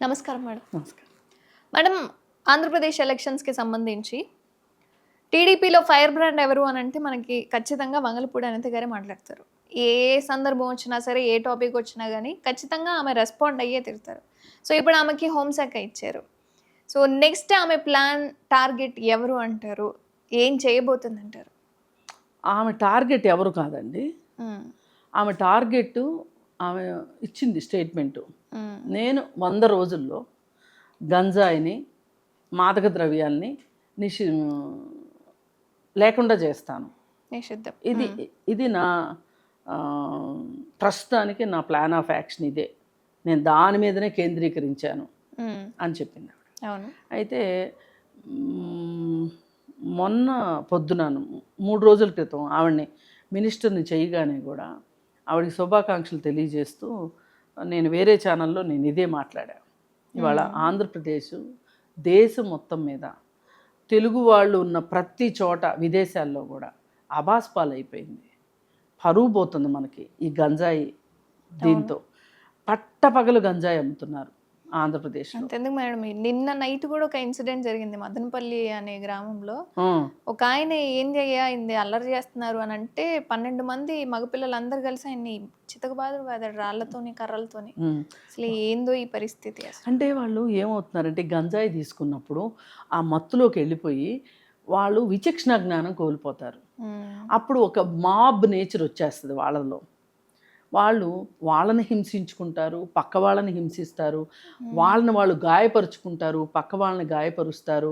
నమస్కారం మేడం. నమస్కారం. మేడం, ఆంధ్రప్రదేశ్ ఎలక్షన్స్‌కి సంబంధించి టీడీపీలో ఫైర్ బ్రాండ్ ఎవరు అనంటే మనకి ఖచ్చితంగా వంగలపూడి అనిత గారే మాట్లాడతారు. ఏ సందర్భం వచ్చినా సరే, ఏ టాపిక్ వచ్చినా గానీ ఖచ్చితంగా ఆమె రెస్పాండ్ అయ్యే తీరుతారు. సో, ఇప్పుడు ఆమెకి హోంశాఖ ఇచ్చారు. సో, నెక్స్ట్ ఆమె ప్లాన్, టార్గెట్ ఎవరు అంటారు? ఏం చేయబోతుందంటారు? ఆమె టార్గెట్ ఎవరు కాదండి. హ్మ్. ఆమె టార్గెట్టు ఆమె ఇచ్చింది స్టేట్మెంటు. హ్మ్. నేను 100 రోజుల్లో గంజాయిని, మాదక ద్రవ్యాల్ని లేకుండా చేస్తాను. నిషిద్ధం. ఇది ఇది నా ప్రస్తుతానికి నా ప్లాన్ ఆఫ్ యాక్షన్ ఇదే. నేను దాని మీదనే కేంద్రీకరించాను హ్మ్. అని చెప్పింది ఆవిడ. అవును. అయితే మొన్న పొద్దున 3 రోజుల క్రితం ఆవిడని మినిస్టర్ని చేయగానే కూడా ఆవిడకి శుభాకాంక్షలు తెలియజేస్తూ నేను వేరే ఛానల్లో నేను ఇదే మాట్లాడా. ఇవాళ ఆంధ్రప్రదేశ్ దేశం మొత్తం మీద తెలుగు వాళ్ళు ఉన్న ప్రతి చోట విదేశాల్లో కూడా అబాస్పాలైపోయింది. పరువు పోతుంది మనకి ఈ గంజాయి. దీంతో పట్టపగలు గంజాయి అమ్ముతున్నారు ఆంధ్రప్రదేశ్లో. అంతెందుకు మేడం, నిన్న నైట్ కూడా ఒక ఇన్సిడెంట్ జరిగింది మదనపల్లి అనే గ్రామంలో. ఒక ఆయన ఏం అయింది అల్లరి చేస్తున్నారు అని అంటే 12 మంది మగపిల్లలందరూ కలిసి ఆయన్ని చితకబాదాడు రాళ్లతోని, కర్రలతోని. అసలు ఏందో ఈ పరిస్థితి అసలు. అంటే వాళ్ళు ఏమవుతున్నారంటే గంజాయి తీసుకున్నప్పుడు ఆ మత్తులోకి వెళ్ళిపోయి వాళ్ళు విచక్షణ జ్ఞానం కోల్పోతారు. అప్పుడు ఒక మాబ్ నేచర్ వచ్చేస్తుంది వాళ్ళలో. వాళ్ళని హింసించుకుంటారు, పక్క వాళ్ళని హింసిస్తారు, వాళ్ళని వాళ్ళు గాయపరుచుకుంటారు, పక్క వాళ్ళని గాయపరుస్తారు.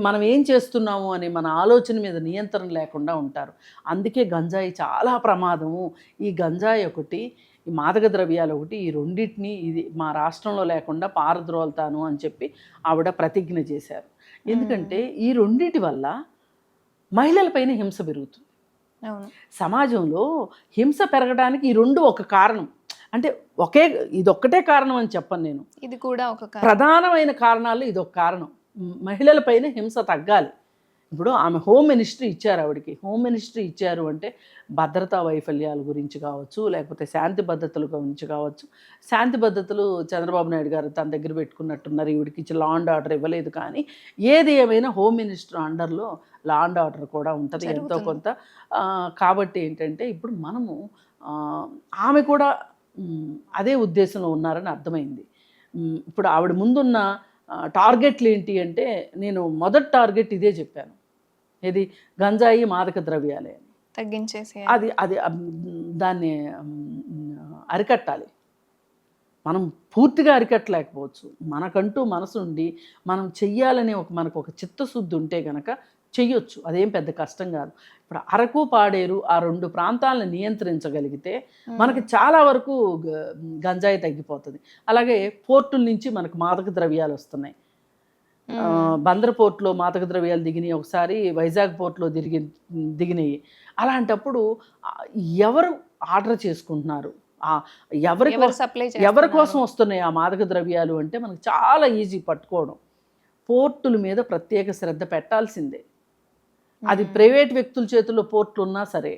మనం ఏం చేస్తున్నాము అని మన ఆలోచన మీద నియంత్రణ లేకుండా ఉంటారు. అందుకే గంజాయి చాలా ప్రమాదము. ఈ గంజాయి ఒకటి, ఈ మాదక ద్రవ్యాలు ఒకటి, ఈ రెండింటిని ఇది మా రాష్ట్రంలో లేకుండా పారద్రోలుతాను అని చెప్పి ఆవిడ ప్రతిజ్ఞ చేశారు. ఎందుకంటే ఈ రెండింటి వల్ల మహిళలపైన హింస పెరుగుతుంది. సమాజంలో హింస పెరగడానికి ఈ రెండు ఒక కారణం. అంటే ఇదొక్కటే కారణం అని చెప్పను నేను. ఇది కూడా ఒక ప్రధానమైన కారణాలు ఇదొక కారణం. మహిళలపైన హింస తగ్గాలి. ఇప్పుడు ఆమె హోమ్ మినిస్ట్రీ ఇచ్చారు ఆవిడకి. హోమ్ మినిస్ట్రీ ఇచ్చారు అంటే భద్రతా వైఫల్యాల గురించి కావచ్చు, లేకపోతే శాంతి భద్రతల గురించి కావచ్చు. శాంతి భద్రతలు చంద్రబాబు నాయుడు గారు తన దగ్గర పెట్టుకున్నట్టున్నారు. ఈవిడికి ఇచ్చి లా అండ్ ఆర్డర్ ఇవ్వలేదు. కానీ ఏది ఏమైనా హోమ్ మినిస్టర్ అండర్లో లా అండ్ ఆర్డర్ కూడా ఉంటుంది ఎంతో కొంత. కాబట్టి ఏంటంటే ఇప్పుడు మనము ఆమె కూడా అదే ఉద్దేశంలో ఉన్నారని అర్థమైంది. ఇప్పుడు ఆవిడ ముందున్న టార్గెట్లు ఏంటి అంటే నేను మొదటి టార్గెట్ ఇదే చెప్పాను. ఇది గంజాయి మాదక ద్రవ్యాలే అని తగ్గించేసి అది దాన్ని అరికట్టాలి. మనం పూర్తిగా అరికట్టలేకపోవచ్చు. మనకంటూ మనసు ఉండి మనం చెయ్యాలనే మనకు ఒక చిత్తశుద్ధి ఉంటే కనుక చెయ్యొచ్చు. అదేం పెద్ద కష్టం కాదు. ఇప్పుడు అరకు, పాడేరు ఆ 2 ప్రాంతాలను నియంత్రించగలిగితే మనకి చాలా వరకు గంజాయి తగ్గిపోతుంది. అలాగే పోర్టుల నుంచి మనకు మాదక ద్రవ్యాలు వస్తున్నాయి. బందర్ పోర్టులో మాదక ద్రవ్యాలు దిగినాయి, ఒకసారి వైజాగ్ పోర్టులో దిగినాయి. అలాంటప్పుడు ఎవరు ఆర్డర్ చేసుకుంటున్నారు, ఎవరి కోసం వస్తున్నాయి ఆ మాదక ద్రవ్యాలు అంటే మనకు చాలా ఈజీ పట్టుకోవడం. పోర్టుల మీద ప్రత్యేక శ్రద్ధ పెట్టాల్సిందే. అది ప్రైవేట్ వ్యక్తుల చేతుల్లో పోర్టులు ఉన్నా సరే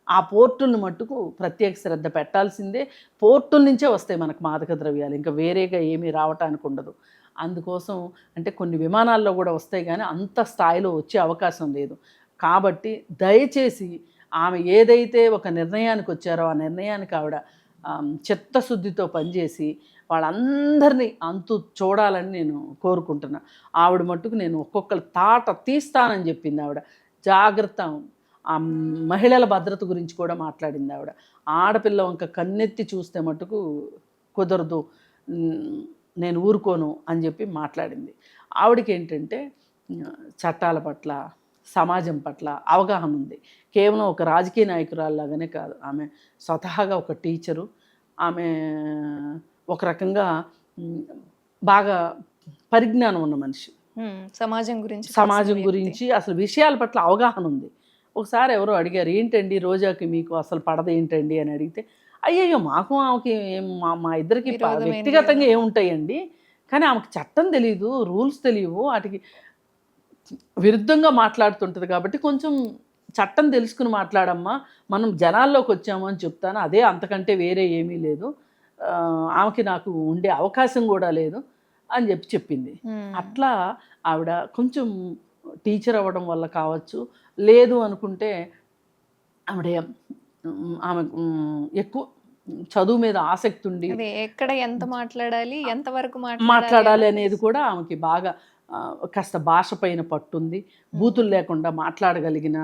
ఆ పోర్టులను మట్టుకు ప్రత్యేక శ్రద్ధ పెట్టాల్సిందే. పోర్టుల నుంచే వస్తాయి మనకు మాదక ద్రవ్యాలు, ఇంకా వేరేగా ఏమీ రావటానికి ఉండదు. అందుకోసం అంటే కొన్ని విమానాల్లో కూడా వస్తాయి కానీ అంత స్థాయిలో వచ్చే అవకాశం లేదు. కాబట్టి దయచేసి ఆమె ఏదైతే ఒక నిర్ణయానికి వచ్చారో ఆ నిర్ణయానికి ఆవిడ చిత్తశుద్ధితో పనిచేసి వాళ్ళందరినీ అంతు చూడాలని నేను కోరుకుంటున్నా. ఆవిడ మట్టుకు నేను ఒక్కొక్కరు తాట తీస్తానని చెప్పింది ఆవిడ. జాగ్రత్త. ఆ మహిళల భద్రత గురించి కూడా మాట్లాడింది ఆవిడ. ఆడపిల్ల వంక కన్నెత్తి చూస్తే మట్టుకు కుదరదు, నేను ఊరుకోను అని చెప్పి మాట్లాడింది. ఆవిడకి ఏంటంటే చట్టాల పట్ల, సమాజం పట్ల అవగాహన ఉంది. కేవలం ఒక రాజకీయ నాయకురాల్లాగానే కాదు, ఆమె స్వతహాగా ఒక టీచరు. ఆమె ఒక రకంగా బాగా పరిజ్ఞానం ఉన్న మనిషి. సమాజం గురించి అసలు విషయాల పట్ల అవగాహన ఉంది. ఒకసారి ఎవరో అడిగారు, ఏంటండి రోజాకి మీకు అసలు పడదు ఏంటండి అని అడిగితే, అయ్యయ్యో మాకు ఆమెకి మా ఇద్దరికి వ్యక్తిగతంగా ఏముంటాయండి, కానీ ఆమెకు చట్టం తెలియదు, రూల్స్ తెలియవు, వాటికి విరుద్ధంగా మాట్లాడుతుంటుంది కాబట్టి కొంచెం చట్టం తెలుసుకుని మాట్లాడమ్మా, మనం జనాల్లోకి వచ్చాము అని చెప్తాను, అదే, అంతకంటే వేరే ఏమీ లేదు. ఆమెకి నాకు ఉండే అవకాశం కూడా లేదు అని చెప్పింది. అట్లా ఆవిడ కొంచెం టీచర్ అవ్వడం వల్ల కావచ్చు, లేదు అనుకుంటే ఆవిడ ఆమె ఎక్కువ చదువు మీద ఆసక్తి ఉండి ఎక్కడ ఎంత మాట్లాడాలి, ఎంతవరకు మాట్లాడాలి అనేది కూడా ఆమెకి బాగా కాస్త భాష పైన పట్టుంది, బూతులు లేకుండా మాట్లాడగలిగిన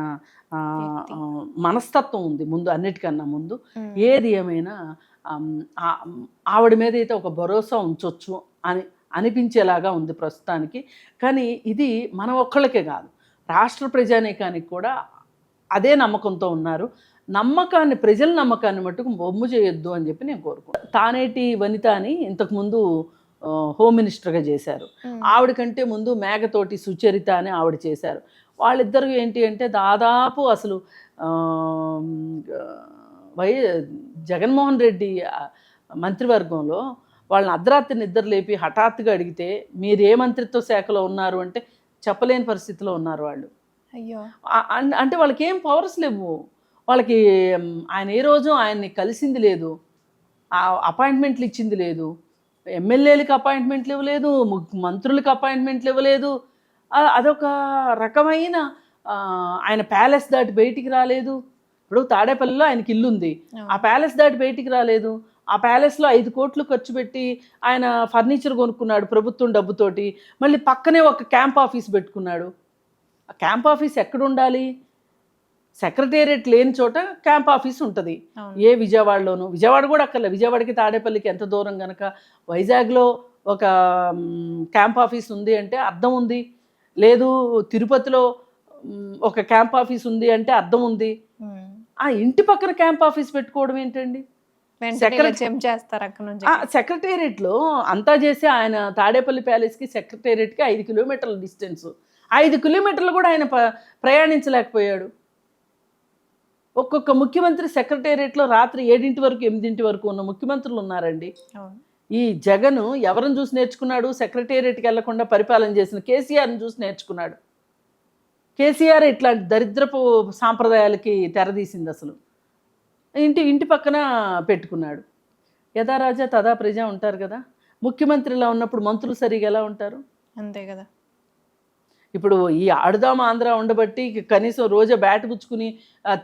మనస్తత్వం ఉంది ముందు, అన్నిటికన్నా ముందు. ఏది ఏమైనా ఆవిడ మీద అయితే ఒక భరోసా ఉంచవచ్చు అని అనిపించేలాగా ఉంది ప్రస్తుతానికి. కానీ ఇది మన ఒక్కళ్ళకే కాదు, రాష్ట్ర ప్రజానీకానికి కూడా అదే నమ్మకంతో ఉన్నారు. నమ్మకాన్ని, ప్రజల నమ్మకాన్ని మట్టుకు బొమ్ము చేయొద్దు అని చెప్పి నేను కోరుకుంటాను. తానేటి వనిత అని ఇంతకుముందు హోమ్ మినిస్టర్గా చేశారు. ఆవిడ కంటే ముందు మేఘతోటి సుచరిత అని ఆవిడ చేశారు. వాళ్ళిద్దరు ఏంటి అంటే దాదాపు అసలు జగన్మోహన్ రెడ్డి మంత్రివర్గంలో వాళ్ళని అర్ధరాత్రి నిద్ర లేపి హఠాత్తుగా అడిగితే మీరు ఏ మంత్రిత్వ శాఖలో ఉన్నారు అంటే చెప్పలేని పరిస్థితిలో ఉన్నారు వాళ్ళు. అయ్యో, అంటే వాళ్ళకి ఏం పవర్స్ లేవు. వాళ్ళకి ఆయన ఏ రోజు ఆయన్ని కలిసింది లేదు, అపాయింట్మెంట్లు ఇచ్చింది లేదు, ఎమ్మెల్యేలకు అపాయింట్మెంట్లు ఇవ్వలేదు, మంత్రులకు అపాయింట్మెంట్లు ఇవ్వలేదు. అదొక రకమైన ఆయన ప్యాలెస్ దాటి బయటికి రాలేదు. ఇప్పుడు తాడేపల్లిలో ఆయనకి ఇల్లు ఉంది, ఆ ప్యాలెస్ దాటి బయటికి రాలేదు. ఆ ప్యాలెస్లో 5 కోట్లు ఖర్చు పెట్టి ఆయన ఫర్నిచర్ కొనుక్కున్నాడు ప్రభుత్వం డబ్బుతోటి. మళ్ళీ పక్కనే ఒక క్యాంప్ ఆఫీస్ పెట్టుకున్నాడు. ఆ క్యాంప్ ఆఫీస్ ఎక్కడ ఉండాలి? సెక్రటేరియట్ లేని చోట క్యాంప్ ఆఫీస్ ఉంటుంది. ఏ విజయవాడలోనూ, విజయవాడ కూడా అక్కర్లే, విజయవాడకి తాడేపల్లికి ఎంత దూరం కనుక వైజాగ్లో ఒక క్యాంప్ ఆఫీస్ ఉంది అంటే అర్థం ఉంది. లేదు తిరుపతిలో ఒక క్యాంప్ ఆఫీస్ ఉంది అంటే అర్థం ఉంది. ఆ ఇంటి పక్కన క్యాంప్ ఆఫీస్ పెట్టుకోవడం ఏంటండి? సెక్రటేరియట్లో అంతా చేసి ఆయన తాడేపల్లి ప్యాలెస్కి సెక్రటేరియట్కి 5 కిలోమీటర్ల డిస్టెన్స్. 5 కిలోమీటర్లు కూడా ఆయన ప్రయాణించలేకపోయాడు. ఒక్కొక్క ముఖ్యమంత్రి సెక్రటేరియట్లో రాత్రి 7 వరకు 8 వరకు ఉన్న ముఖ్యమంత్రులు ఉన్నారండి. ఈ జగన్ ఎవరిని చూసి నేర్చుకున్నాడు? సెక్రటేరియట్కి వెళ్లకుండా పరిపాలన చేసిన కేసీఆర్ని చూసి నేర్చుకున్నాడు. కేసీఆర్ ఇట్లాంటి దరిద్రపు సాంప్రదాయాలకి తెరదీసింది. అసలు ఇంటి పక్కన పెట్టుకున్నాడు. యథా రాజా తదా ప్రజ ఉంటారు కదా. ముఖ్యమంత్రిలా ఉన్నప్పుడు మంత్రులు సరిగా ఎలా ఉంటారు? అంతే కదా. ఇప్పుడు ఈ ఆడుదాం ఆంధ్ర ఉండబట్టి కనీసం రోజు బ్యాట్ పుచ్చుకుని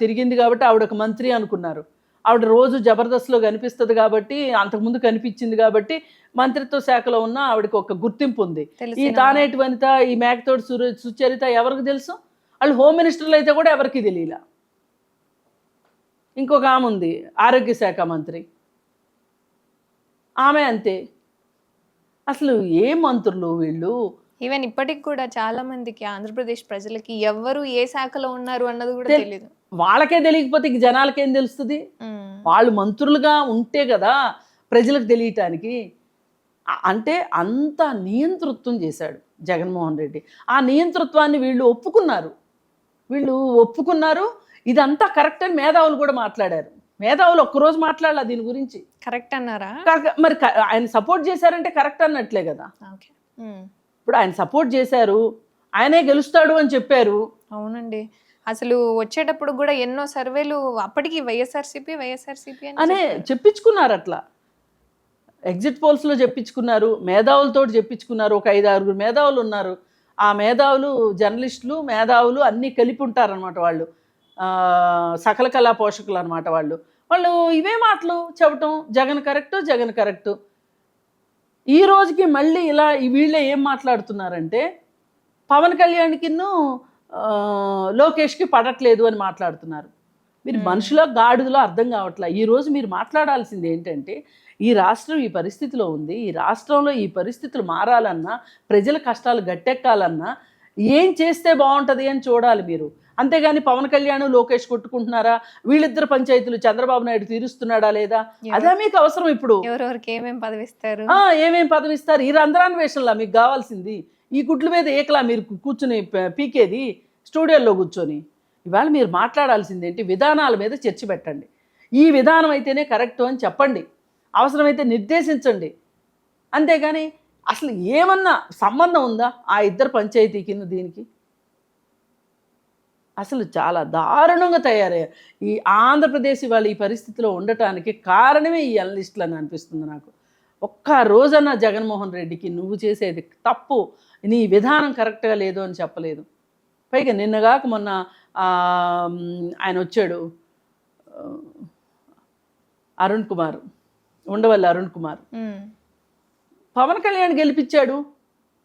తిరిగింది కాబట్టి ఆవిడ ఒక మంత్రి అనుకున్నారు. ఆవిడ రోజు జబర్దస్త్లో కనిపిస్తుంది కాబట్టి, అంతకుముందు కనిపించింది కాబట్టి మంత్రిత్వ శాఖలో ఉన్న ఆవిడకి ఒక గుర్తింపు ఉంది. ఈ తానేటి వనిత, ఈ మేకతోటి సుచరిత ఎవరికి తెలుసు? వాళ్ళు హోమ్ మినిస్టర్లు అయితే కూడా ఎవరికి తెలియలా. ఇంకొక ఆమె ఉంది ఆరోగ్య శాఖ మంత్రి, ఆమె అంతే. అసలు ఏ మంత్రులు వీళ్ళు? ఈవెన్ ఇప్పటికి కూడా చాలా మందికి ఆంధ్రప్రదేశ్ ప్రజలకి ఎవరు ఏ శాఖలో ఉన్నారు అన్నది కూడా తెలియదు. వాళ్ళకే తెలియకపోతే జనాలకేం తెలుస్తుంది? వాళ్ళు మంత్రులుగా ఉంటే కదా ప్రజలకు తెలియటానికి. అంటే అంత నియంతృత్వం చేశాడు జగన్మోహన్ రెడ్డి. ఆ నియంతృత్వాన్ని వీళ్ళు ఒప్పుకున్నారు. ఇదంతా కరెక్ట్ అని మేధావులు కూడా మాట్లాడారు. మేధావులు ఒక్కరోజు మాట్లాడాల దీని గురించి. కరెక్ట్ అన్నారా? మరి ఆయన సపోర్ట్ చేశారంటే కరెక్ట్ అన్నట్లే కదా. ఇప్పుడు ఆయన సపోర్ట్ చేశారు, ఆయనే గెలుస్తాడు అని చెప్పారు. అవునండి, అసలు వచ్చేటప్పుడు కూడా ఎన్నో సర్వేలు అప్పటికి వైఎస్ఆర్సీపీ అనే చెప్పించుకున్నారు. అట్లా ఎగ్జిట్ పోల్స్లో చెప్పించుకున్నారు, మేధావులతో చెప్పించుకున్నారు. ఒక 5-6 మేధావులు ఉన్నారు. ఆ మేధావులు జర్నలిస్టులు, మేధావులు అన్నీ కలిపి ఉంటారనమాట. వాళ్ళు సకల కళా పోషకులు అనమాట. వాళ్ళు ఇవే మాటలు చెప్పటం, జగన్ కరెక్టు. ఈ రోజుకి మళ్ళీ ఇలా వీళ్ళే ఏం మాట్లాడుతున్నారంటే పవన్ కళ్యాణ్కిను లోకేష్కి పడట్లేదు అని మాట్లాడుతున్నారు. మీరు మనుషులో గాడిదలో అర్థం కావట్లా. ఈరోజు మీరు మాట్లాడాల్సింది ఏంటంటే ఈ రాష్ట్రం ఈ పరిస్థితిలో ఉంది, ఈ రాష్ట్రంలో ఈ పరిస్థితులు మారాలన్నా, ప్రజల కష్టాలు గట్టెక్కాలన్నా ఏం చేస్తే బాగుంటుంది అని చూడాలి మీరు. అంతేగాని పవన్ కళ్యాణ్ లోకేష్ కొట్టుకుంటున్నారా, వీళ్ళిద్దరు పంచాయతీలు చంద్రబాబు నాయుడు తీరుస్తున్నాడా లేదా, అదే మీకు అవసరం. ఇప్పుడు ఎవరెవరికి ఏమేం పదవిస్తారు ఈ రంధ్రాన్వేషణలా మీకు కావాల్సింది. ఈ గుడ్ల మీద ఏకలా మీరు కూర్చుని పీకేది స్టూడియోలో కూర్చొని. ఇవాళ మీరు మాట్లాడాల్సింది ఏంటి? విధానాల మీద చర్చ పెట్టండి. ఈ విధానం అయితేనే కరెక్టు అని చెప్పండి, అవసరమైతే నిర్దేశించండి. అంతేగాని అసలు ఏమన్నా సంబంధం ఉందా ఆ ఇద్దరు పంచాయతీకి దీనికి? అసలు చాలా దారుణంగా తయారయ్యారు. ఈ ఆంధ్రప్రదేశ్ వాళ్ళు ఈ పరిస్థితిలో ఉండటానికి కారణమే ఈ అనలిస్టులు అని అనిపిస్తుంది నాకు. ఒక్క రోజన్నా జగన్మోహన్ రెడ్డికి నువ్వు చేసేది తప్పు, నీ విధానం కరెక్ట్గా లేదు అని చెప్పలేదు. పైగా నిన్నగాక మొన్న ఆయన వచ్చాడు, అరుణ్ కుమార్, ఉండవల్లి అరుణ్ కుమార్, పవన్ కళ్యాణ్ గెలిపించాడు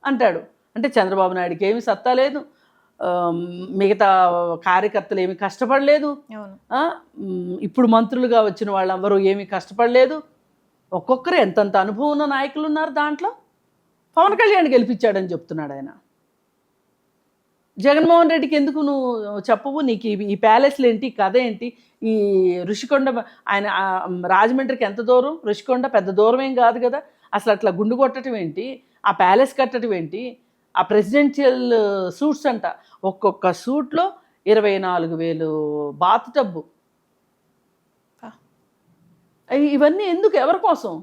అంటాడు. అంటే చంద్రబాబు నాయుడుకి ఏమి సత్తా లేదు, మిగతా కార్యకర్తలు ఏమి కష్టపడలేదు, ఇప్పుడు మంత్రులుగా వచ్చిన వాళ్ళెవ్వరూ ఏమీ కష్టపడలేదు. ఒక్కొక్కరు ఎంతంత అనుభవం ఉన్న నాయకులు ఉన్నారు దాంట్లో. పవన్ కళ్యాణ్ గెలిపించాడని చెప్తున్నాడు ఆయన. జగన్మోహన్ రెడ్డికి ఎందుకు నువ్వు చెప్పవు? నీకు ఈ ప్యాలెస్లు ఏంటి, కథ ఏంటి? ఈ ఋషికొండ, ఆయన రాజమండ్రికి ఎంత దూరం? ఋషికొండ పెద్ద దూరం ఏం కాదు కదా. అసలు అట్లా గుండు కొట్టడం ఏంటి, ఆ ప్యాలెస్ కట్టడం ఏంటి, ఆ ప్రెసిడెన్షియల్ సూట్స్ అంట, ఒక్కొక్క సూట్లో 24,000 బాత్ టబ్బు. ఇవన్నీ ఎందుకు, ఎవరి కోసం?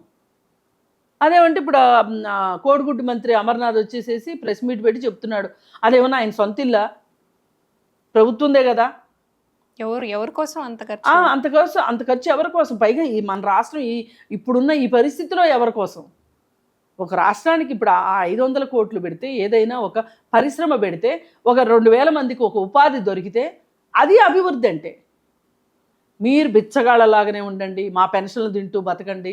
అదేమంటే ఇప్పుడు కోడిగుడ్డు మంత్రి అమర్నాథ్ వచ్చేసేసి ప్రెస్ మీట్ పెట్టి చెప్తున్నాడు, అదేమన్నా ఆయన సొంత ఇల్లా? ప్రభుత్వందే కదా. ఎవరి కోసం అంత ఖర్చు ఎవరి కోసం? పైగా ఈ మన రాష్ట్రం ఇప్పుడున్న ఈ పరిస్థితిలో ఎవరి కోసం? ఒక రాష్ట్రానికి ఇప్పుడు 500 కోట్లు పెడితే, ఏదైనా ఒక పరిశ్రమ పెడితే, ఒక 2,000 మందికి ఒక ఉపాధి దొరికితే అది అభివృద్ధి అంటే. మీరు బిచ్చగాళ్ళలాగానే ఉండండి, మా పెన్షన్లు తింటూ బతకండి,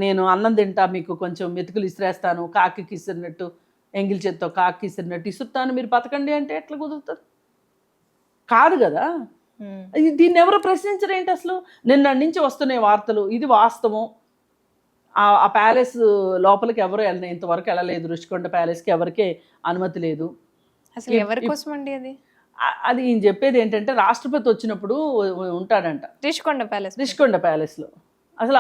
నేను అన్నం తింటా, మీకు కొంచెం మెతుకులు ఇసిరేస్తాను, కాకి ఇసిరినట్టు, ఎంగిల్ చేత్తో కాకి ఇసిరినట్టు ఇసురుతాను, మీరు బతకండి అంటే ఎట్లా కుదురుతుంది? కాదు కదా. దీన్ని ఎవరో ప్రశ్నించరు ఏంటి అసలు? నిన్న నుంచి వస్తున్నాయి వార్తలు, ఇది వాస్తవం. ఆ ప్యాలెస్ లోపలికి ఎవరు వెళ్ళలేదు, ఇంతవరకు వెళ్ళలేదు. ఋషికొండ ప్యాలెస్కి ఎవరికే అనుమతి లేదు. అసలు ఎవరి కోసం అండి అది? అది ఈయన చెప్పేది ఏంటంటే, రాష్ట్రపతి వచ్చినప్పుడు ఉంటాడంట ఋషికొండ ప్యాలెస్లో. అసలు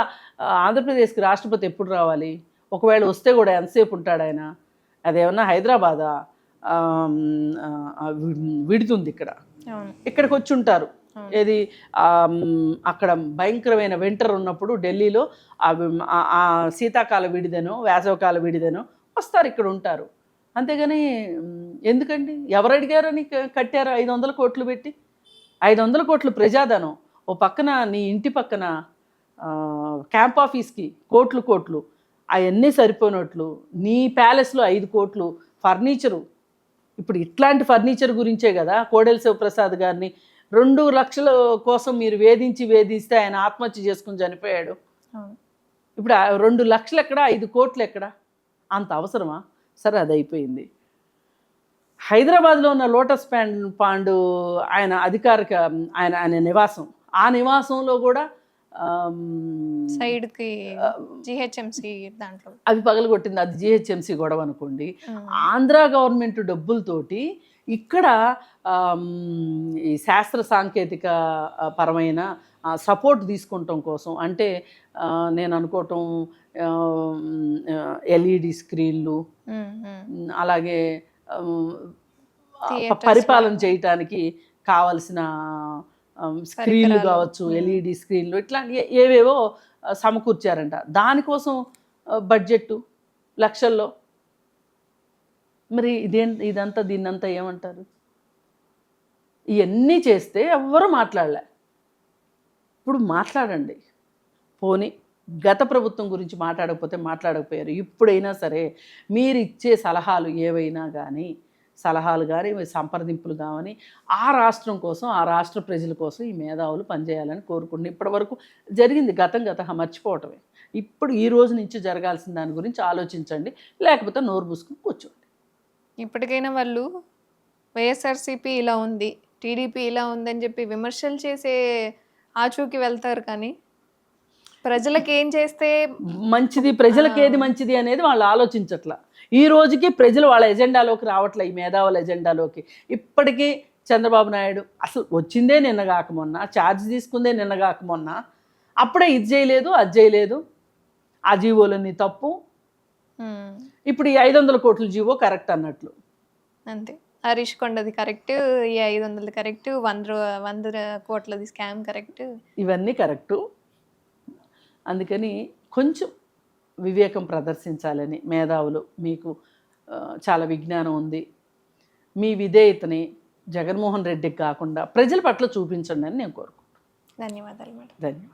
ఆంధ్రప్రదేశ్కి రాష్ట్రపతి ఎప్పుడు రావాలి? ఒకవేళ వస్తే కూడా ఎంతసేపు ఉంటాడు ఆయన? అదేమన్నా హైదరాబాదా? విడుతుంది ఇక్కడికి వచ్చి ఉంటారు. ఏది అక్కడ భయంకరమైన వింటర్ ఉన్నప్పుడు ఢిల్లీలో ఆ శీతాకాల విడిదనో వేసవకాల విడిదనో వస్తారు, ఇక్కడ ఉంటారు. అంతేగాని ఎందుకండి? ఎవరు అడిగారని కట్టారు 500 కోట్లు పెట్టి? 500 కోట్లు ప్రజాధనం. ఓ పక్కన నీ ఇంటి పక్కన క్యాంప్ ఆఫీస్కి కోట్లు, అవన్నీ సరిపోయినట్లు నీ ప్యాలెస్లో 5 కోట్లు ఫర్నిచరు. ఇప్పుడు ఇట్లాంటి ఫర్నిచర్ గురించే కదా కోడెల శివప్రసాద్ గారిని 2 లక్షల కోసం మీరు వేధిస్తే ఆయన ఆత్మహత్య చేసుకుని చనిపోయాడు. ఇప్పుడు 2 లక్షలు ఎక్కడ, 5 కోట్లు ఎక్కడ? అంత అవసరమా? సరే, అది అయిపోయింది. హైదరాబాద్లో ఉన్న లోటస్ పాండ్ ఆయన అధికారిక ఆయన నివాసం. ఆ నివాసంలో కూడా సైడ్కి జిహెచ్ఎంసి దాంట్లో అవి పగలగొట్టింది. అది జిహెచ్ఎంసి గొడవ అనుకోండి. ఆంధ్ర గవర్నమెంట్ డబ్బులతోటి ఇక్కడ ఈ శాస్త్ర సాంకేతిక పరమైన సపోర్ట్ తీసుకుంటాం కోసం, అంటే నేను అనుకోవటం ఎల్ఈడి స్క్రీన్లు, అలాగే పరిపాలన చేయటానికి కావలసిన స్క్రీన్లు కావచ్చు, ఎల్ఈడి స్క్రీన్లు, ఇట్లాంటి ఏవేవో సమకూర్చారంట. దానికోసం బడ్జెట్ లక్షల్లో. మరి ఇదంతా దీన్నంతా ఏమంటారు? ఇవన్నీ చేస్తే ఎవ్వరూ మాట్లాడలే. ఇప్పుడు మాట్లాడండి. పోనీ గత ప్రభుత్వం గురించి మాట్లాడకపోయారు. ఇప్పుడైనా సరే మీరు ఇచ్చే సలహాలు ఏవైనా కానీ, సంప్రదింపులు కావని, ఆ రాష్ట్రం కోసం, ఆ రాష్ట్ర ప్రజల కోసం ఈ మేధావులు పనిచేయాలని కోరుకుంటున్నాను. ఇప్పటివరకు జరిగింది గతం మర్చిపోవటమే. ఇప్పుడు ఈ రోజు నుంచి జరగాల్సిన దాని గురించి ఆలోచించండి, లేకపోతే నోరు మూసుకుని కూర్చోండి. ఇప్పటికైనా వాళ్ళు వైఎస్ఆర్సీపీ ఇలా ఉంది, టీడీపీ ఇలా ఉందని చెప్పి విమర్శలు చేసే ఆచూకి వెళ్తారు, కానీ ప్రజలకు ఏం చేస్తే మంచిది, ప్రజలకు ఏది మంచిది అనేది వాళ్ళు ఆలోచించట్లా. ఈ రోజుకి ప్రజలు వాళ్ళ ఎజెండాలోకి రావట్లే, ఈ మేధావుల ఎజెండాలోకి. ఇప్పటికీ చంద్రబాబు నాయుడు అసలు వచ్చిందే నిన్నగాక మొన్న, ఛార్జ్ తీసుకుందే నిన్నగాక మొన్న, అప్పుడే ఇది చేయలేదు, అది చేయలేదు, ఆ జీవోలన్నీ తప్పు, ఇప్పుడు ఈ 500 కోట్ల జీవో కరెక్ట్ అన్నట్లు. అంతే, హరీష్ కొండది కరెక్ట్, ఈ 500 కరెక్ట్, 100 కోట్లది స్కామ్ కరెక్ట్, ఇవన్నీ కరెక్టు. అందుకని కొంచెం వివేకం ప్రదర్శించాలని మేధావులు, మీకు చాలా విజ్ఞానం ఉంది, మీ విధేయతని జగన్మోహన్ రెడ్డికి కాకుండా ప్రజల పట్ల చూపించండి అని నేను కోరుకుంటున్నాను. ధన్యవాదాలు మేడం. ధన్యవాదాలు.